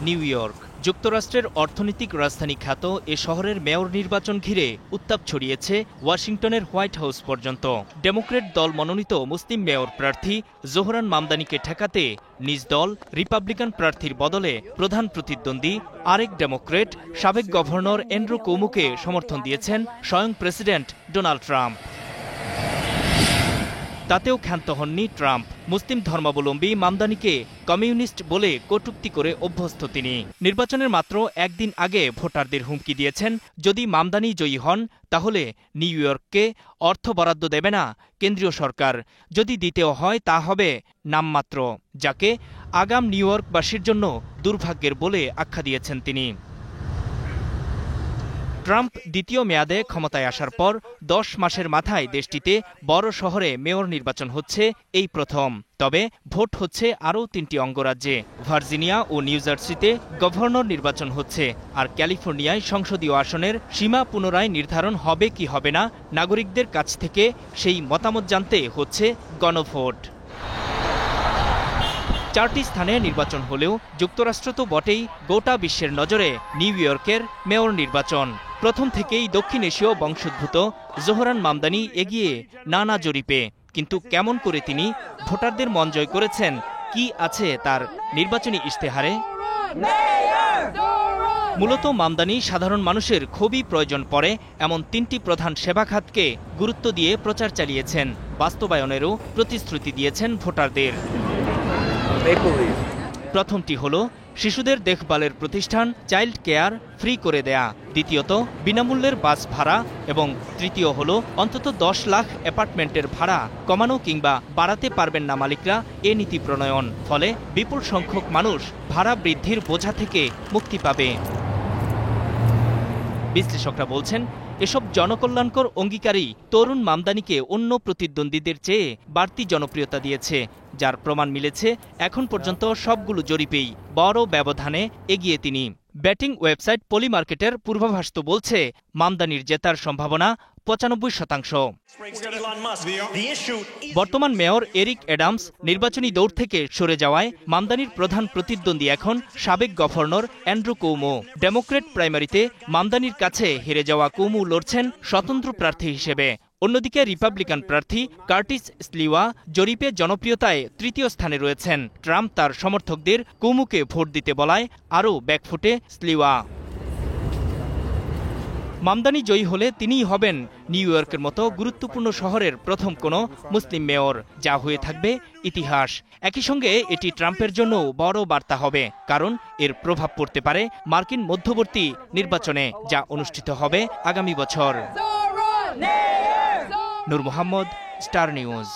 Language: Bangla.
New York. যুক্তরাষ্ট্রের অর্থনৈতিক রাজধানী খ্যাত এ শহরের মেয়র নির্বাচন ঘিরে উত্তাপ ছড়িয়েছে ওয়াশিংটনের হোয়াইট হাউস পর্যন্ত। ডেমোক্র্যাট দল মনোনীত মুসলিম মেয়র প্রার্থী জোহরান মামদানিকে ঠেকাতে নিজ দল রিপাবলিকান প্রার্থীর বদলে প্রধান প্রতিদ্বন্দ্বী আরেক ডেমোক্র্যাট সাবেক গভর্নর অ্যান্ড্রু কুওমোকে সমর্থন দিয়েছেন স্বয়ং প্রেসিডেন্ট ডোনাল্ড ট্রাম্প। তাতেও ক্ষান্ত হননি ট্রাম্প। মুসলিম ধর্মাবলম্বী মামদানিকে কমিউনিস্ট বলে কটূক্তি করে অভ্যস্ত তিনি। নির্বাচনের মাত্র একদিন আগে ভোটারদের হুমকি দিয়েছেন, যদি মামদানি জয়ী হন তাহলে নিউ ইয়র্ককে অর্থ বরাদ্দ দেবে না কেন্দ্রীয় সরকার, যদি দিতেও হয় তা হবে নামমাত্র, যাকে আগাম নিউ ইয়র্কবাসীর জন্য দুর্ভাগ্যের বলে আখ্যা দিয়েছেন তিনি। ট্রাম্প দ্বিতীয় মেয়াদে ক্ষমতায় আসার পর 10 মাসের মাথায় দেশটিতে বড় শহরে মেয়র নির্বাচন হচ্ছে এই প্রথম। তবে ভোট হচ্ছে আরও 3টি অঙ্গরাজ্যে। ভার্জিনিয়া ও নিউ জার্সিতে গভর্নর নির্বাচন হচ্ছে, আর ক্যালিফোর্নিয়ায় সংসদীয় আসনের সীমা পুনরায় নির্ধারণ হবে কি হবে না নাগরিকদের কাছ থেকে সেই মতামত জানতে হচ্ছে গণভোট। 4টি স্থানে নির্বাচন হলেও যুক্তরাষ্ট্র তো বটেই, গোটা বিশ্বের নজরে নিউ ইয়র্কের মেয়র নির্বাচন। প্রথম থেকেই দক্ষিণ এশীয় বংশোদ্ভূত জোহরান মামদানি এগিয়ে নানা জরিপে। কিন্তু কেমন করে তিনি ভোটারদের মন জয় করেছেন, কি আছে তার নির্বাচনী ইশতেহারে? মূলত মামদানি সাধারণ মানুষের খুবই প্রয়োজন পড়ে এমন 3টি প্রধান সেবা খাতকে গুরুত্ব দিয়ে প্রচার চালিয়েছেন, বাস্তবায়নেরও প্রতিশ্রুতি দিয়েছেন ভোটারদের। প্রথমটি হলো শিশুদের দেখভালের প্রতিষ্ঠান চাইল্ড কেয়ার ফ্রি করে দেয়া, দ্বিতীয়ত বিনামূল্যের বাস ভাড়া এবং তৃতীয় হলো অন্তত 10 লাখ অ্যাপার্টমেন্টের ভাড়া কমানো কিংবা বাড়াতে পারবেন না মালিকরা এ নীতি প্রণয়ন। ফলে বিপুল সংখ্যক মানুষ ভাড়া বৃদ্ধির বোঝা থেকে মুক্তি পাবে। বিশ্লেষকরা বলছেন, এসব জনকল্যাণকর অঙ্গীকারই তরুণ মামদানিকে অন্য প্রতিদ্বন্দ্বীদের চেয়ে বাড়তি জনপ্রিয়তা দিয়েছে, যার প্রমাণ মিলেছে এখন পর্যন্ত সবগুলো জরিপেই বড় ব্যবধানে এগিয়ে তিনি। ব্যাটিং ওয়েবসাইট পলিমার্কেটের পূর্বাভাস তো বলছে মামদানির জেতার সম্ভাবনা 95%। বর্তমান মেয়র এরিক অ্যাডামস নির্বাচনী দৌড় থেকে সরে যাওয়ায় মামদানির প্রধান প্রতিদ্বন্দ্বী এখন সাবেক গভর্নর অ্যান্ড্রু কুওমো। ডেমোক্র্যাট প্রাইমারিতে মামদানির কাছে হেরে যাওয়া কুওমো লড়ছেন স্বতন্ত্র প্রার্থী হিসেবে। অন্যদিকে রিপাবলিকান প্রার্থী কার্টিস স্লিওয়া জরিপে জনপ্রিয়তায় 3য় স্থানে রয়েছেন। ট্রাম্প তার সমর্থকদের কুওমোকে ভোট দিতে বলায় আরও ব্যাকফুটে স্লিওয়া। মামদানি জয়ী হলে তিনিই হবেন নিউ ইয়র্কের মতো গুরুত্বপূর্ণ শহরের প্রথম কোনো মুসলিম মেয়র, যা হয়ে থাকবে ইতিহাস। একই সঙ্গে এটি ট্রাম্পের জন্য বড় বার্তা হবে, কারণ এর প্রভাব পড়তে পারে মার্কিন মধ্যবর্তী নির্বাচনে, যা অনুষ্ঠিত হবে আগামী বছর। নূর মোহাম্মদ, স্টার নিউজ।